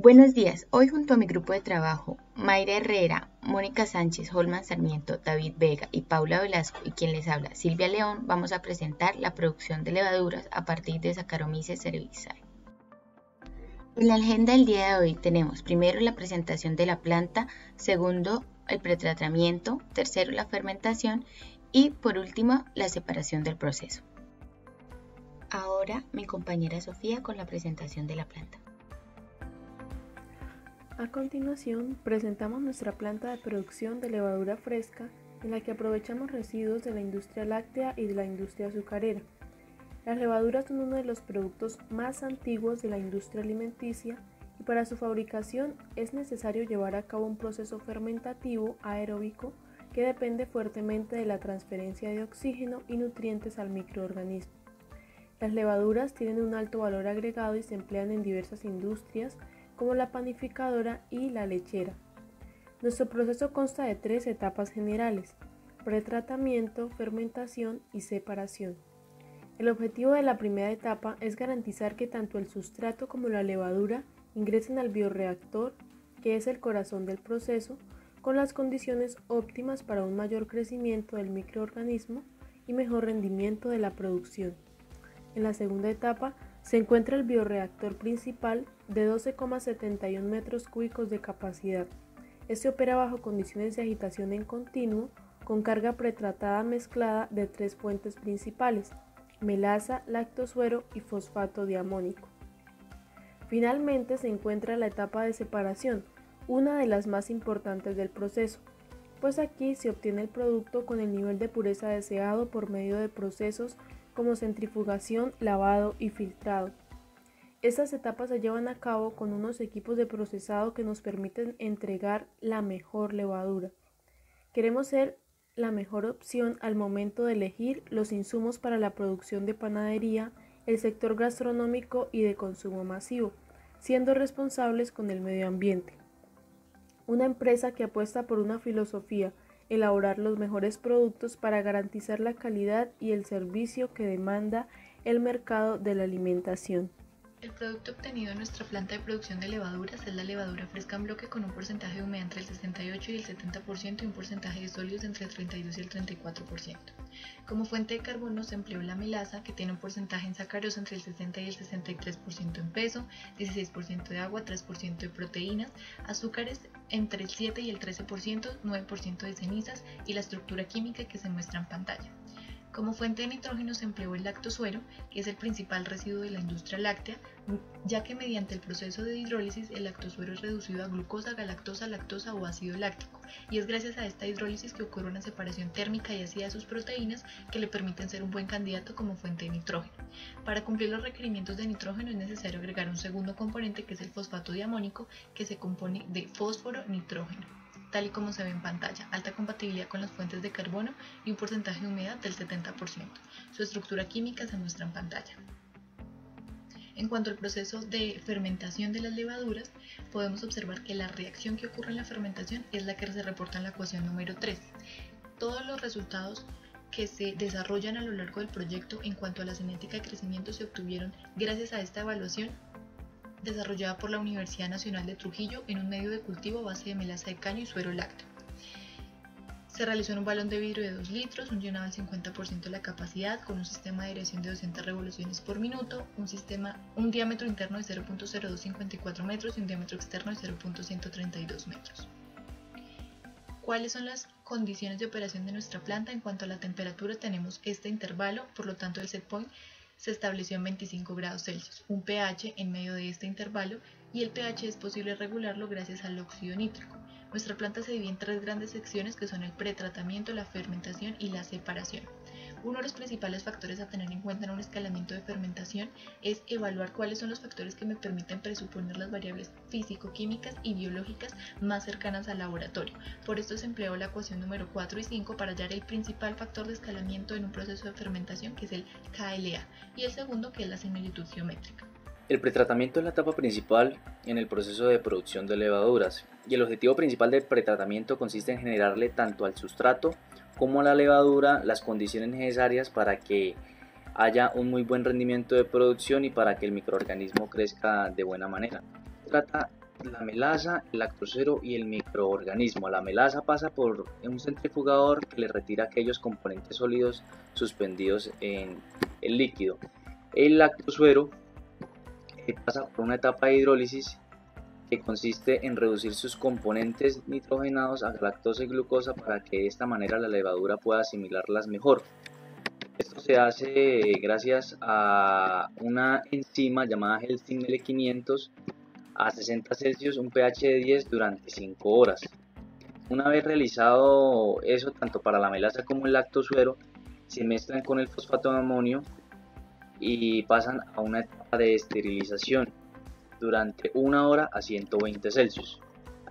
Buenos días, hoy junto a mi grupo de trabajo, Mayra Herrera, Mónica Sánchez, Holman Sarmiento, David Vega y Paula Velasco, y quien les habla, Silvia León, vamos a presentar la producción de levaduras a partir de Saccharomyces cerevisiae. En la agenda del día de hoy tenemos primero la presentación de la planta, segundo el pretratamiento, tercero la fermentación y por último la separación del proceso. Ahora mi compañera Sofía con la presentación de la planta. A continuación, presentamos nuestra planta de producción de levadura fresca en la que aprovechamos residuos de la industria láctea y de la industria azucarera. Las levaduras son uno de los productos más antiguos de la industria alimenticia y para su fabricación es necesario llevar a cabo un proceso fermentativo aeróbico que depende fuertemente de la transferencia de oxígeno y nutrientes al microorganismo. Las levaduras tienen un alto valor agregado y se emplean en diversas industrias como la panificadora y la lechera. Nuestro proceso consta de 3 etapas generales: pretratamiento, fermentación y separación. El objetivo de la primera etapa es garantizar que tanto el sustrato como la levadura ingresen al bioreactor, que es el corazón del proceso, con las condiciones óptimas para un mayor crecimiento del microorganismo y mejor rendimiento de la producción. En la segunda etapa se encuentra el bioreactor principal de 12,71 metros cúbicos de capacidad. Este opera bajo condiciones de agitación en continuo con carga pretratada mezclada de 3 fuentes principales: melaza, lactosuero y fosfato diamónico. Finalmente se encuentra la etapa de separación, una de las más importantes del proceso, pues aquí se obtiene el producto con el nivel de pureza deseado por medio de procesos como centrifugación, lavado y filtrado. Estas etapas se llevan a cabo con unos equipos de procesado que nos permiten entregar la mejor levadura. Queremos ser la mejor opción al momento de elegir los insumos para la producción de panadería, el sector gastronómico y de consumo masivo, siendo responsables con el medio ambiente. Una empresa que apuesta por una filosofía: elaborar los mejores productos para garantizar la calidad y el servicio que demanda el mercado de la alimentación. El producto obtenido en nuestra planta de producción de levaduras es la levadura fresca en bloque con un porcentaje de humedad entre el 68 y el 70% y un porcentaje de sólidos entre el 32 y el 34%. Como fuente de carbono se empleó la melaza, que tiene un porcentaje en sacarosa entre el 60 y el 63% en peso, 16% de agua, 3% de proteínas, azúcares entre el 7 y el 13%, 9% de cenizas y la estructura química que se muestra en pantalla. Como fuente de nitrógeno se empleó el lactosuero, que es el principal residuo de la industria láctea, ya que mediante el proceso de hidrólisis el lactosuero es reducido a glucosa, galactosa, lactosa o ácido láctico, y es gracias a esta hidrólisis que ocurre una separación térmica y ácida de sus proteínas que le permiten ser un buen candidato como fuente de nitrógeno. Para cumplir los requerimientos de nitrógeno es necesario agregar un segundo componente, que es el fosfato diamónico, que se compone de fósforo, nitrógeno, tal y como se ve en pantalla, alta compatibilidad con las fuentes de carbono y un porcentaje de humedad del 70%. Su estructura química se muestra en pantalla. En cuanto al proceso de fermentación de las levaduras, podemos observar que la reacción que ocurre en la fermentación es la que se reporta en la ecuación número 3. Todos los resultados que se desarrollan a lo largo del proyecto en cuanto a la cinética de crecimiento se obtuvieron gracias a esta evaluación desarrollada por la Universidad Nacional de Trujillo en un medio de cultivo a base de melaza de caño y suero lácteo. Se realizó en un balón de vidrio de 2 litros, un llenado al 50% de la capacidad, con un sistema de aireación de 200 revoluciones por minuto, un diámetro interno de 0.0254 metros y un diámetro externo de 0.132 metros. ¿Cuáles son las condiciones de operación de nuestra planta? En cuanto a la temperatura, tenemos este intervalo, por lo tanto el set point se estableció en 25 grados Celsius, un pH en medio de este intervalo, y el pH es posible regularlo gracias al óxido nítrico. Nuestra planta se divide en 3 grandes secciones, que son el pretratamiento, la fermentación y la separación. Uno de los principales factores a tener en cuenta en un escalamiento de fermentación es evaluar cuáles son los factores que me permiten presuponer las variables físico-químicas y biológicas más cercanas al laboratorio. Por esto se empleó la ecuación número 4 y 5 para hallar el principal factor de escalamiento en un proceso de fermentación, que es el KLA, y el segundo, que es la similitud geométrica. El pretratamiento es la etapa principal en el proceso de producción de levaduras, y el objetivo principal del pretratamiento consiste en generarle tanto al sustrato como a la levadura las condiciones necesarias para que haya un muy buen rendimiento de producción y para que el microorganismo crezca de buena manera. Se trata la melaza, el lactosuero y el microorganismo. La melaza pasa por un centrifugador que le retira aquellos componentes sólidos suspendidos en el líquido. El lactosuero pasa por una etapa de hidrólisis que consiste en reducir sus componentes nitrogenados a lactosa y glucosa para que de esta manera la levadura pueda asimilarlas mejor. Esto se hace gracias a una enzima llamada Helsing L500 a 60 Celsius, un pH de 10 durante 5 horas. Una vez realizado eso, tanto para la melaza como el lactosuero, se mezclan con el fosfato de amonio y pasan a una etapa de esterilización durante 1 hora a 120 Celsius.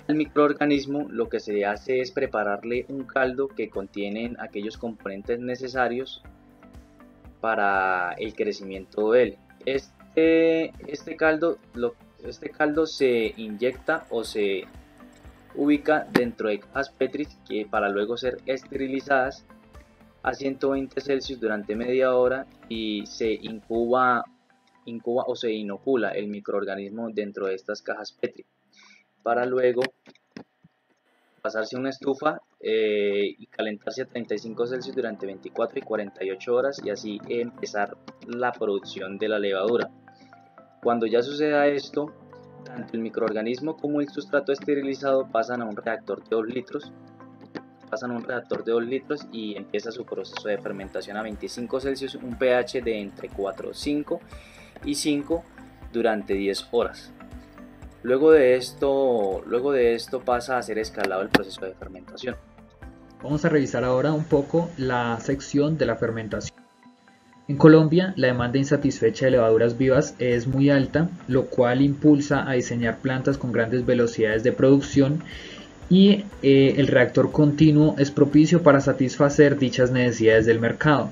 Al microorganismo lo que se hace es prepararle un caldo que contiene aquellos componentes necesarios para el crecimiento de él. Este caldo se inyecta o se ubica dentro de cajas Petri que para luego ser esterilizadas a 120 Celsius durante media hora y se incuba o se inocula el microorganismo dentro de estas cajas Petri para luego pasarse a una estufa y calentarse a 35 Celsius durante 24 y 48 horas y así empezar la producción de la levadura. Cuando ya suceda esto, tanto el microorganismo como el sustrato esterilizado pasan a un reactor de 2 litros y empieza su proceso de fermentación a 25 Celsius, un pH de entre 4,5 y 5 durante 10 horas. Luego de esto pasa a ser escalado el proceso de fermentación. Vamos a revisar ahora un poco la sección de la fermentación. En Colombia, la demanda insatisfecha de levaduras vivas es muy alta, lo cual impulsa a diseñar plantas con grandes velocidades de producción y el reactor continuo es propicio para satisfacer dichas necesidades del mercado.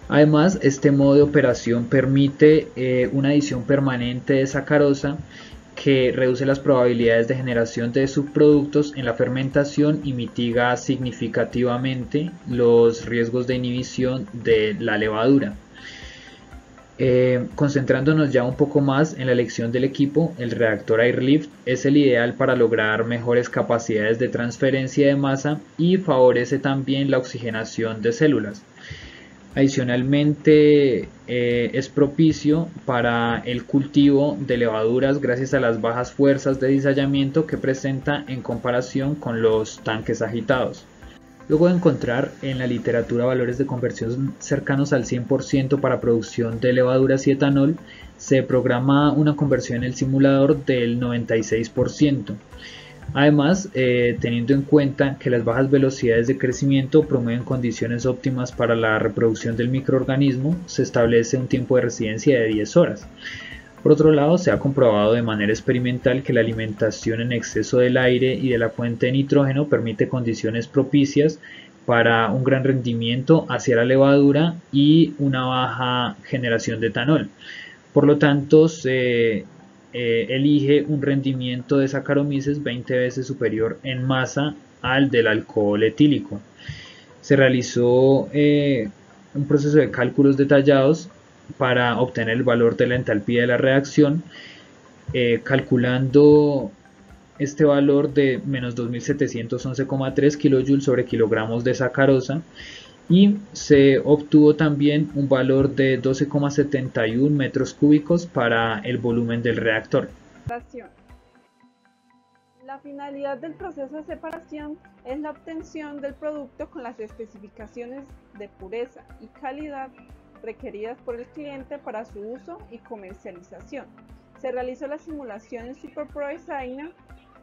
Además, este modo de operación permite una adición permanente de sacarosa que reduce las probabilidades de generación de subproductos en la fermentación y mitiga significativamente los riesgos de inhibición de la levadura. Concentrándonos ya un poco más en la elección del equipo, el reactor Airlift es el ideal para lograr mejores capacidades de transferencia de masa y favorece también la oxigenación de células. Adicionalmente, es propicio para el cultivo de levaduras gracias a las bajas fuerzas de cizallamiento que presenta en comparación con los tanques agitados. Luego de encontrar en la literatura valores de conversión cercanos al 100% para producción de levaduras y etanol, se programa una conversión en el simulador del 96%. Además, teniendo en cuenta que las bajas velocidades de crecimiento promueven condiciones óptimas para la reproducción del microorganismo, se establece un tiempo de residencia de 10 horas. Por otro lado, se ha comprobado de manera experimental que la alimentación en exceso del aire y de la fuente de nitrógeno permite condiciones propicias para un gran rendimiento hacia la levadura y una baja generación de etanol. Por lo tanto, se elige un rendimiento de Saccharomyces 20 veces superior en masa al del alcohol etílico. Se realizó un proceso de cálculos detallados para obtener el valor de la entalpía de la reacción, calculando este valor de menos 2711,3 kJ sobre kilogramos de sacarosa, y se obtuvo también un valor de 12,71 metros cúbicos para el volumen del reactor. La finalidad del proceso de separación es la obtención del producto con las especificaciones de pureza y calidad requeridas por el cliente para su uso y comercialización. Se realizó la simulación en SuperPro Designer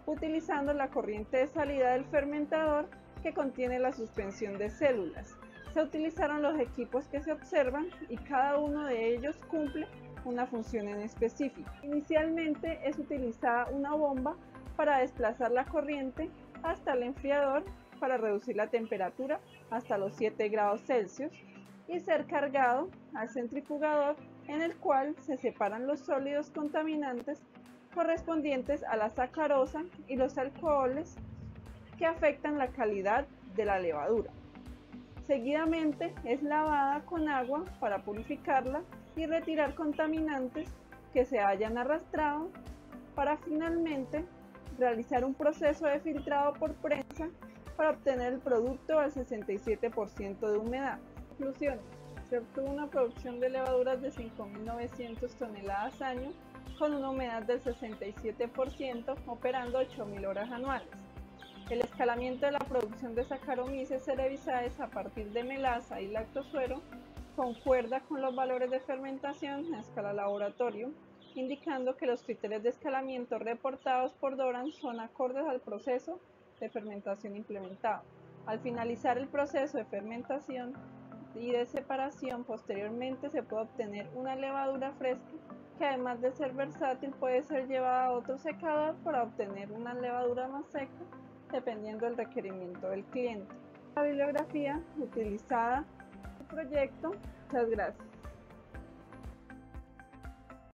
utilizando la corriente de salida del fermentador que contiene la suspensión de células. Se utilizaron los equipos que se observan y cada uno de ellos cumple una función en específico. Inicialmente es utilizada una bomba para desplazar la corriente hasta el enfriador para reducir la temperatura hasta los 7 grados Celsius y ser cargado al centrifugador, en el cual se separan los sólidos contaminantes correspondientes a la sacarosa y los alcoholes que afectan la calidad de la levadura. Seguidamente es lavada con agua para purificarla y retirar contaminantes que se hayan arrastrado para finalmente realizar un proceso de filtrado por prensa para obtener el producto al 67% de humedad. Conclusiones. Se obtuvo una producción de levaduras de 5.900 toneladas año con una humedad del 67%, operando 8.000 horas anuales. El escalamiento de la producción de Saccharomyces cerevisiae a partir de melaza y lactosuero concuerda con los valores de fermentación a escala laboratorio, indicando que los criterios de escalamiento reportados por Doran son acordes al proceso de fermentación implementado. Al finalizar el proceso de fermentación y de separación, posteriormente se puede obtener una levadura fresca que, además de ser versátil, puede ser llevada a otro secador para obtener una levadura más seca dependiendo del requerimiento del cliente. La bibliografía utilizada en el proyecto. Muchas gracias.